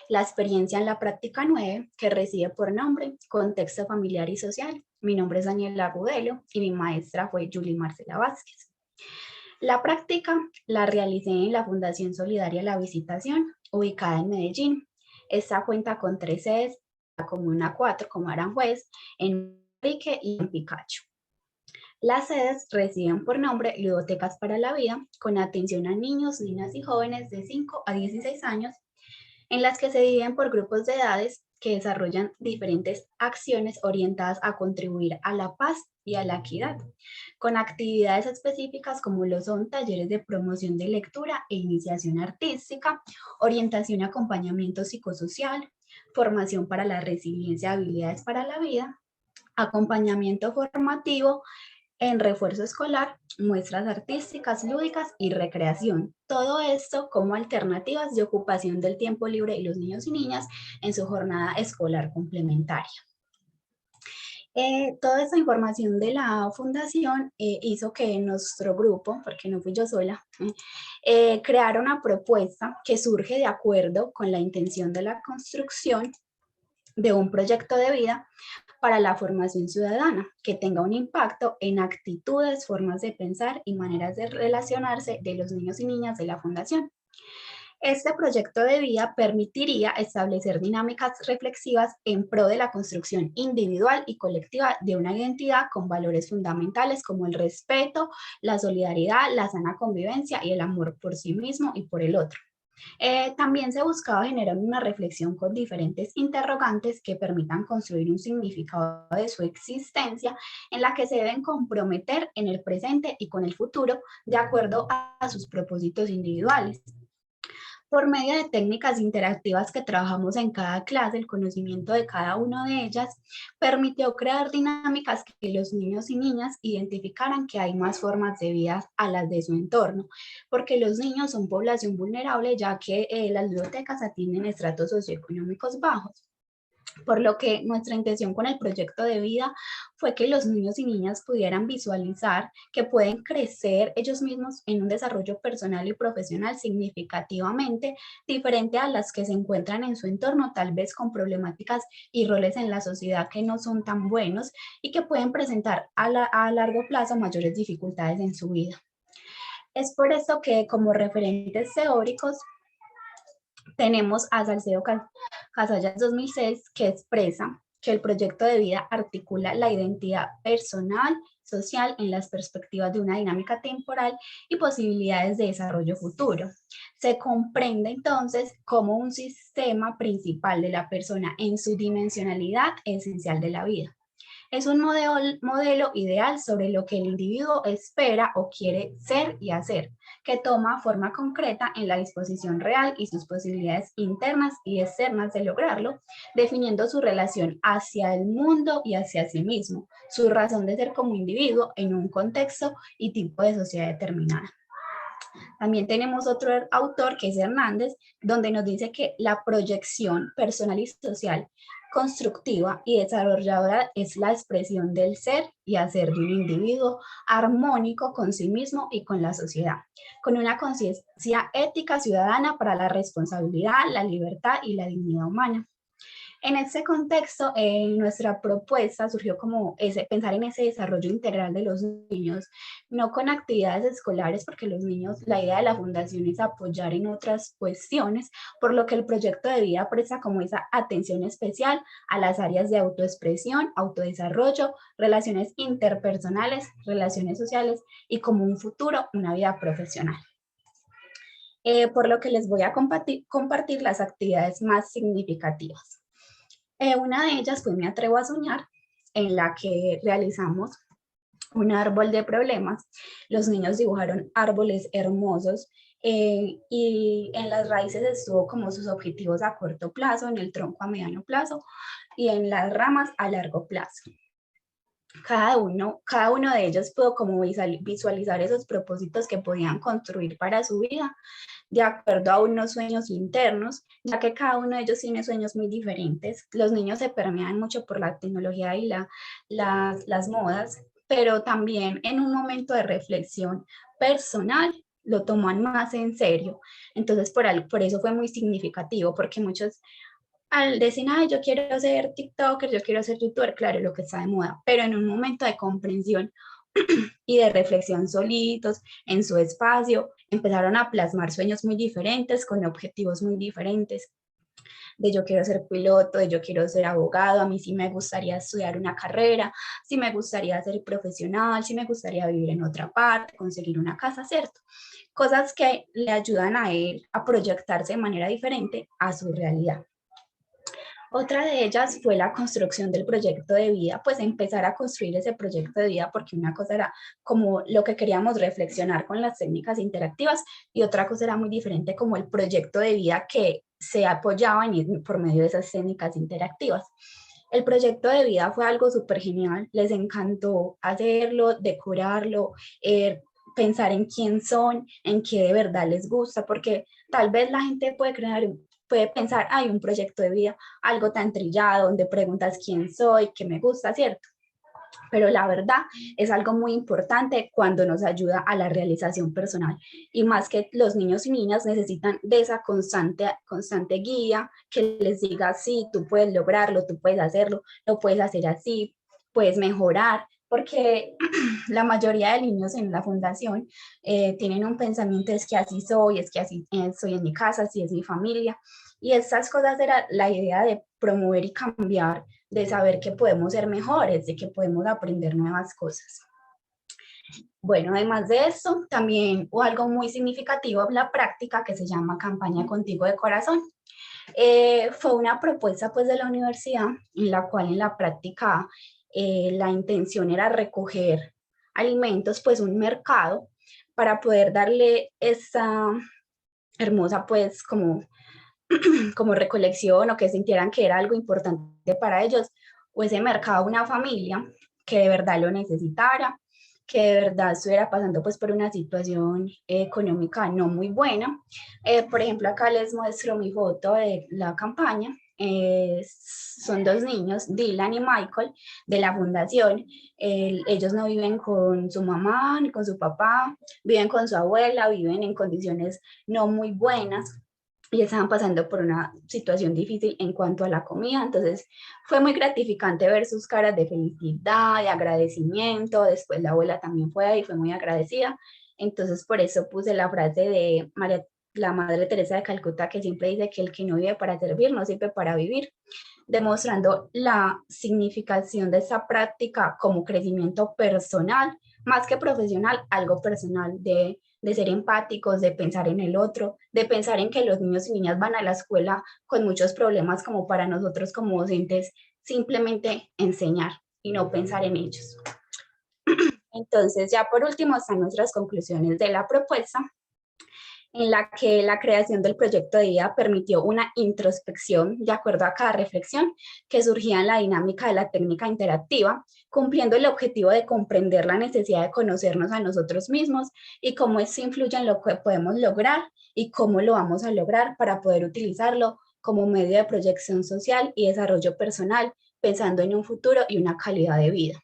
S10: la experiencia en la práctica 9 que recibe por nombre Contexto Familiar y Social. Mi nombre es Daniela Agudelo y mi maestra fue Julie Marcela Vázquez. La práctica la realicé en la Fundación Solidaria La Visitación, ubicada en Medellín. Esta cuenta con 3 sedes, la Comuna 4 como Aranjuez, en Enrique y en Picacho. Las sedes reciben por nombre Ludotecas para la Vida, con atención a niños, niñas y jóvenes de 5 a 16 años, en las que se dividen por grupos de edades que desarrollan diferentes acciones orientadas a contribuir a la paz y a la equidad, con actividades específicas como lo son talleres de promoción de lectura e iniciación artística, orientación y acompañamiento psicosocial, formación para la resiliencia de habilidades para la vida, acompañamiento formativo en refuerzo escolar, muestras artísticas, lúdicas y recreación. Todo esto como alternativas de ocupación del tiempo libre de los niños y niñas en su jornada escolar complementaria. Toda esta información de la fundación hizo que nuestro grupo, porque no fui yo sola, creara una propuesta que surge de acuerdo con la intención de la construcción de un proyecto de vida para la formación ciudadana que tenga un impacto en actitudes, formas de pensar y maneras de relacionarse de los niños y niñas de la Fundación. Este proyecto de vida permitiría establecer dinámicas reflexivas en pro de la construcción individual y colectiva de una identidad con valores fundamentales como el respeto, la solidaridad, la sana convivencia y el amor por sí mismo y por el otro. También se buscaba generar una reflexión con diferentes interrogantes que permitan construir un significado de su existencia en la que se deben comprometer en el presente y con el futuro de acuerdo a sus propósitos individuales. Por medio de técnicas interactivas que trabajamos en cada clase, el conocimiento de cada una de ellas permitió crear dinámicas que los niños y niñas identificaran que hay más formas de vida a las de su entorno, porque los niños son población vulnerable ya que las bibliotecas atienden estratos socioeconómicos bajos. Por lo que nuestra intención con el proyecto de vida fue que los niños y niñas pudieran visualizar que pueden crecer ellos mismos en un desarrollo personal y profesional significativamente diferente a las que se encuentran en su entorno, tal vez con problemáticas y roles en la sociedad que no son tan buenos y que pueden presentar a largo plazo mayores dificultades en su vida. Es por eso que como referentes teóricos tenemos a Salcedo Casallas 2006, que expresa que el proyecto de vida articula la identidad personal, social en las perspectivas de una dinámica temporal y posibilidades de desarrollo futuro. Se comprende entonces como un sistema principal de la persona en su dimensionalidad esencial de la vida. Es un modelo ideal sobre lo que el individuo espera o quiere ser y hacer, que toma forma concreta en la disposición real y sus posibilidades internas y externas de lograrlo, definiendo su relación hacia el mundo y hacia sí mismo, su razón de ser como individuo en un contexto y tipo de sociedad determinada. También tenemos otro autor que es Hernández, donde nos dice que la proyección personal y social constructiva y desarrolladora es la expresión del ser y hacer de un individuo armónico con sí mismo y con la sociedad, con una conciencia ética ciudadana para la responsabilidad, la libertad y la dignidad humana. En ese contexto, nuestra propuesta surgió como pensar en ese desarrollo integral de los niños, no con actividades escolares, porque los niños, la idea de la fundación es apoyar en otras cuestiones, por lo que el proyecto de vida presta como esa atención especial a las áreas de autoexpresión, autodesarrollo, relaciones interpersonales, relaciones sociales y como un futuro, una vida profesional. Por lo que les voy a compartir las actividades más significativas. Una de ellas fue Me Atrevo a Soñar, en la que realizamos un árbol de problemas. Los niños dibujaron árboles hermosos y en las raíces estuvo como sus objetivos a corto plazo, en el tronco a mediano plazo y en las ramas a largo plazo. Cada uno de ellos pudo como visualizar esos propósitos que podían construir para su vida de acuerdo a unos sueños internos, ya que cada uno de ellos tiene sueños muy diferentes. Los niños se permean mucho por la tecnología y las modas, pero también en un momento de reflexión personal lo toman más en serio. Entonces por eso fue muy significativo, porque muchos al decir, ay, yo quiero ser TikToker, yo quiero ser YouTuber, claro, lo que está de moda, pero en un momento de comprensión y de reflexión solitos, en su espacio, empezaron a plasmar sueños muy diferentes, con objetivos muy diferentes, de yo quiero ser piloto, de yo quiero ser abogado, a mí sí me gustaría estudiar una carrera, sí me gustaría ser profesional, sí me gustaría vivir en otra parte, conseguir una casa, ¿cierto? Cosas que le ayudan a él a proyectarse de manera diferente a su realidad. Otra de ellas fue la construcción del proyecto de vida, pues empezar a construir ese proyecto de vida, porque una cosa era como lo que queríamos reflexionar con las técnicas interactivas y otra cosa era muy diferente como el proyecto de vida que se apoyaba por medio de esas técnicas interactivas. El proyecto de vida fue algo súper genial, les encantó hacerlo, decorarlo, pensar en quién son, en qué de verdad les gusta, porque tal vez la gente puede pensar, hay un proyecto de vida, algo tan trillado, donde preguntas quién soy, qué me gusta, ¿cierto? Pero la verdad es algo muy importante cuando nos ayuda a la realización personal. Y más que los niños y niñas necesitan de esa constante guía que les diga, sí, tú puedes lograrlo, tú puedes hacerlo, lo puedes hacer así, puedes mejorar. Porque la mayoría de niños en la fundación tienen un pensamiento, es que así soy, es que así soy en mi casa, así es mi familia. Y estas cosas era la idea de promover y cambiar, de saber que podemos ser mejores, de que podemos aprender nuevas cosas. Bueno, además de eso, también hubo algo muy significativo en la práctica que se llama Campaña Contigo de Corazón. Fue una propuesta pues de la universidad en la cual en la práctica la intención era recoger alimentos, pues un mercado, para poder darle esa hermosa pues como recolección o que sintieran que era algo importante para ellos, o ese mercado a una familia que de verdad lo necesitara, que de verdad estuviera pasando pues por una situación económica no muy buena. Por ejemplo, acá les muestro mi foto de la campaña. Son dos niños, Dylan y Michael, de la fundación. Ellos no viven con su mamá ni con su papá, viven con su abuela, viven en condiciones no muy buenas y estaban pasando por una situación difícil en cuanto a la comida. Entonces fue muy gratificante ver sus caras de felicidad, de agradecimiento. Después la abuela también fue ahí, fue muy agradecida. Entonces por eso puse la frase de la Madre Teresa de Calcuta, que siempre dice que el que no vive para servir no sirve para vivir, demostrando la significación de esa práctica como crecimiento personal, más que profesional, algo personal, de ser empáticos, de pensar en el otro, de pensar en que los niños y niñas van a la escuela con muchos problemas, como para nosotros como docentes simplemente enseñar y no pensar en ellos. Entonces, ya por último están nuestras conclusiones de la propuesta, en la que la creación del proyecto de vida permitió una introspección de acuerdo a cada reflexión que surgía en la dinámica de la técnica interactiva, cumpliendo el objetivo de comprender la necesidad de conocernos a nosotros mismos y cómo esto influye en lo que podemos lograr y cómo lo vamos a lograr para poder utilizarlo como medio de proyección social y desarrollo personal, pensando en un futuro y una calidad de vida.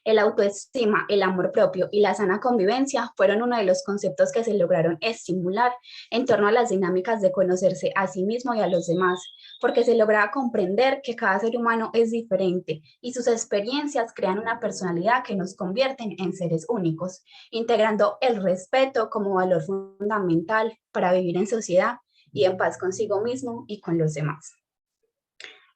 S10: El autoestima, el amor propio y la sana convivencia fueron uno de los conceptos que se lograron estimular en torno a las dinámicas de conocerse a sí mismo y a los demás, porque se lograba comprender que cada ser humano es diferente y sus experiencias crean una personalidad que nos convierten en seres únicos, integrando el respeto como valor fundamental para vivir en sociedad y en paz consigo mismo y con los demás.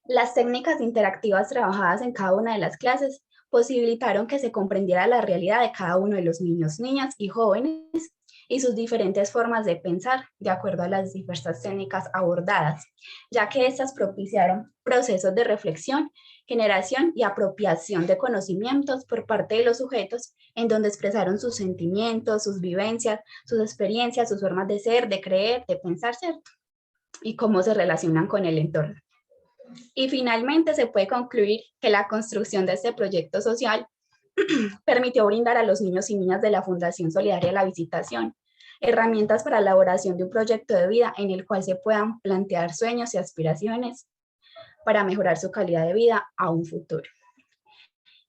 S10: Las técnicas interactivas trabajadas en cada una de las clases posibilitaron que se comprendiera la realidad de cada uno de los niños, niñas y jóvenes y sus diferentes formas de pensar de acuerdo a las diversas técnicas abordadas, ya que estas propiciaron procesos de reflexión, generación y apropiación de conocimientos por parte de los sujetos, en donde expresaron sus sentimientos, sus vivencias, sus experiencias, sus formas de ser, de creer, de pensar, ¿cierto? Y cómo se relacionan con el entorno. Y finalmente se puede concluir que la construcción de este proyecto social permitió brindar a los niños y niñas de la Fundación Solidaria La Visitación herramientas para la elaboración de un proyecto de vida en el cual se puedan plantear sueños y aspiraciones para mejorar su calidad de vida a un futuro.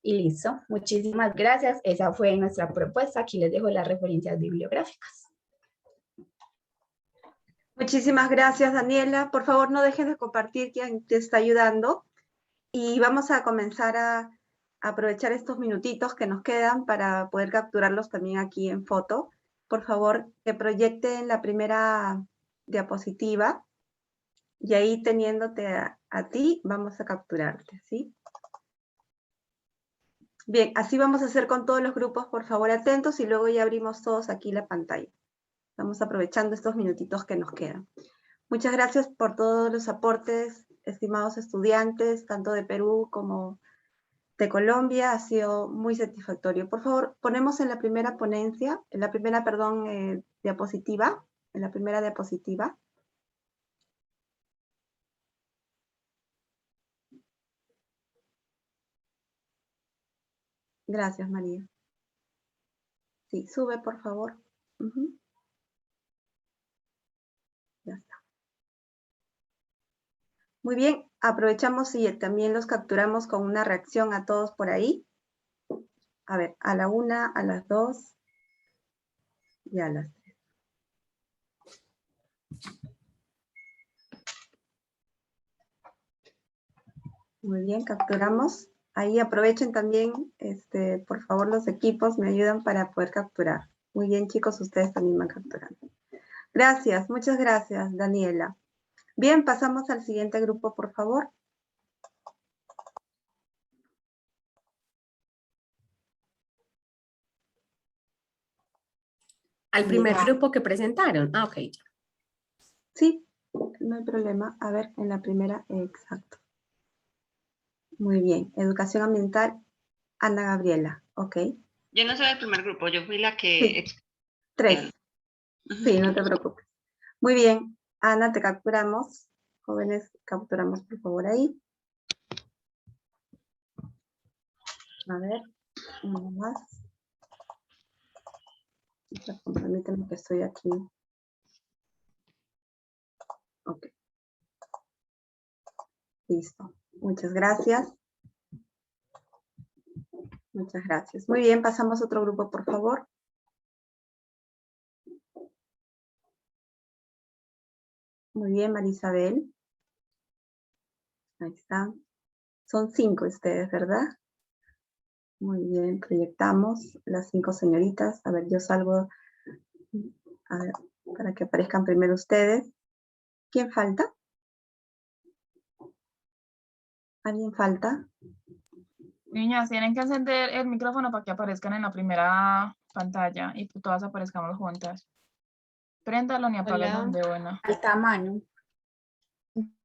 S10: Y listo, muchísimas gracias. Esa fue nuestra propuesta. Aquí les dejo las referencias bibliográficas.
S11: Muchísimas gracias, Daniela. Por favor, no dejes de compartir quien te está ayudando. Y vamos a comenzar a aprovechar estos minutitos que nos quedan para poder capturarlos también aquí en foto. Por favor, que proyecten la primera diapositiva y ahí teniéndote a ti, vamos a capturarte, ¿sí? Bien, así vamos a hacer con todos los grupos, por favor, atentos y luego ya abrimos todos aquí la pantalla. Estamos aprovechando estos minutitos que nos quedan. Muchas gracias por todos los aportes, estimados estudiantes, tanto de Perú como de Colombia. Ha sido muy satisfactorio. Por favor, ponemos en la primera ponencia, en la primera, perdón, diapositiva, en la primera diapositiva. Gracias, María. Sí, sube, por favor. Ya está. Muy bien, aprovechamos y también los capturamos con una reacción a todos por ahí. A ver, a la 1, a las 2 y a las 3. Muy bien, capturamos. Ahí aprovechen también, por favor, los equipos me ayudan para poder capturar. Muy bien, chicos, ustedes también van capturando. Gracias, muchas gracias, Daniela. Bien, pasamos al siguiente grupo, por favor.
S2: Al primer grupo que presentaron. Ah, ok.
S11: Sí, no hay problema. A ver, en la primera, exacto. Muy bien, educación ambiental, Ana Gabriela, ok.
S12: Yo no soy del primer grupo, yo fui la que...
S11: Sí, 3. Sí, no te preocupes. Muy bien, Ana, te capturamos. Jóvenes, capturamos por favor ahí. A ver, uno más. Permíteme que estoy aquí. Ok. Listo. Muchas gracias. Muchas gracias. Muy bien, pasamos a otro grupo, por favor. Muy bien, Marisabel. Ahí está. Son 5 ustedes, ¿verdad? Muy bien, proyectamos las 5 señoritas. A ver, yo salgo a ver, para que aparezcan primero ustedes. ¿Quién falta? ¿Alguien falta?
S8: Niñas, tienen que encender el micrófono para que aparezcan en la primera pantalla y todas aparezcamos juntas. Préndalo ni apágalo de buena.
S10: Falta Manu.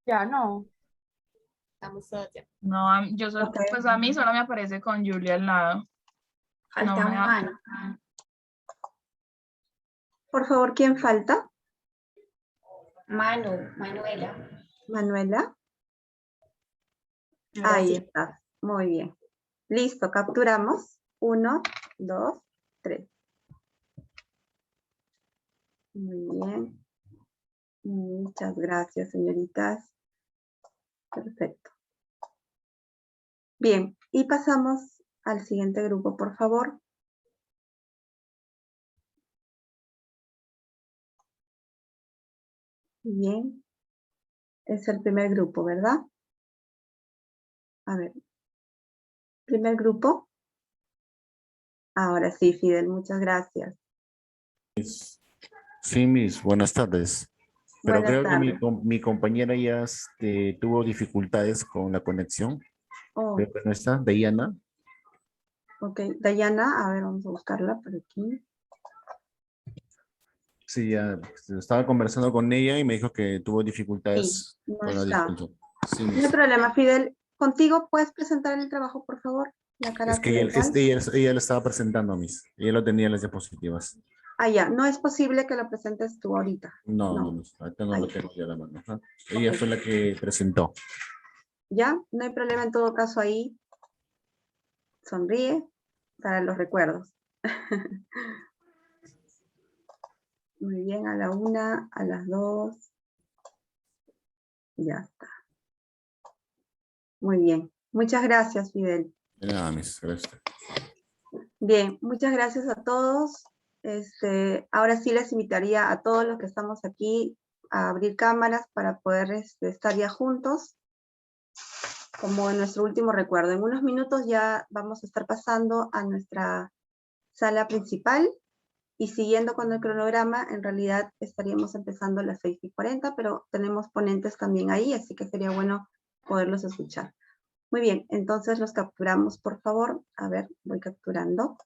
S9: Ya no.
S10: Estamos todos ya.
S8: No, yo solo,
S11: Okay.
S8: pues a mí solo me aparece con Julia al lado.
S10: Falta
S8: No me
S10: Manu.
S11: Por favor, ¿quién falta?
S10: Manuela.
S11: Manuela.
S10: Ahora
S11: Ahí
S10: sí.
S11: está. Muy bien. Listo, capturamos. 1, 2, 3. Muy bien. Muchas gracias, señoritas. Perfecto. Bien, y pasamos al siguiente grupo, por favor. Bien. Es el primer grupo, ¿verdad? A ver. Primer grupo. Ahora sí, Fidel, muchas gracias.
S3: Sí, Miss, buenas tardes. Pero
S11: Buenas
S3: creo
S11: tardes.
S3: que mi compañera ya tuvo dificultades con la conexión.
S11: Oh,
S3: Creo que no está. Diana.
S11: ok. Dayana, a ver, vamos a buscarla por aquí.
S3: Sí, ya estaba conversando con ella y me dijo que tuvo dificultades
S11: Sí, no
S3: con la
S11: está.
S3: difusión. Sí,
S11: No hay problema, Fidel. ¿Contigo puedes presentar el trabajo, por favor? La cara
S3: es que ella,
S11: mental.
S3: ella lo estaba presentando a mí. Ella lo tenía en las diapositivas.
S11: Ah, ya. No es posible que lo presentes tú ahorita.
S3: No,
S11: No.
S3: no, no, ahorita no
S11: Ah,
S3: lo
S11: ya.
S3: tengo ya a la mano. Ajá. Ella
S11: Ok.
S3: fue la que presentó.
S11: Ya, no hay problema en todo caso ahí. Sonríe para los recuerdos. Muy bien, a la 1, a las 2. Ya está. Muy bien. Muchas gracias, Fidel.
S3: De nada, mis, gracias.
S11: Bien, muchas gracias a todos. Ahora sí les invitaría a todos los que estamos aquí a abrir cámaras para poder estar ya juntos, como en nuestro último recuerdo. En unos minutos ya vamos a estar pasando a nuestra sala principal y siguiendo con el cronograma, en realidad estaríamos empezando a las 6:40, pero tenemos ponentes también ahí, así que sería bueno poderlos escuchar. Muy bien, entonces los capturamos, por favor. A ver, voy capturando.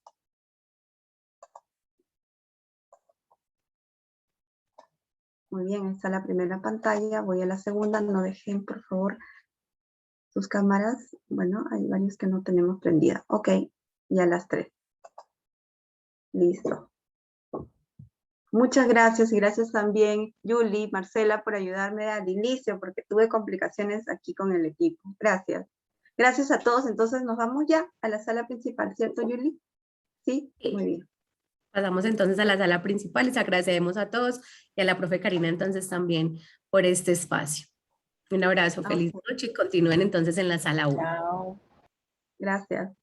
S11: Muy bien, está la primera pantalla, voy a la segunda, no dejen por favor sus cámaras. Bueno, hay varios que no tenemos prendida. Ok, ya las 3. Listo. Muchas gracias y gracias también, Yuli, Marcela, por ayudarme al inicio, porque tuve complicaciones aquí con el equipo. Gracias. Gracias a todos, entonces nos vamos ya a la sala principal, ¿cierto, Yuli? Sí, muy bien.
S2: Pasamos entonces a la sala principal. Les agradecemos a todos y a la profe Karina entonces también por este espacio. Un abrazo, feliz noche y continúen entonces en la sala 1.
S11: Chao. Gracias.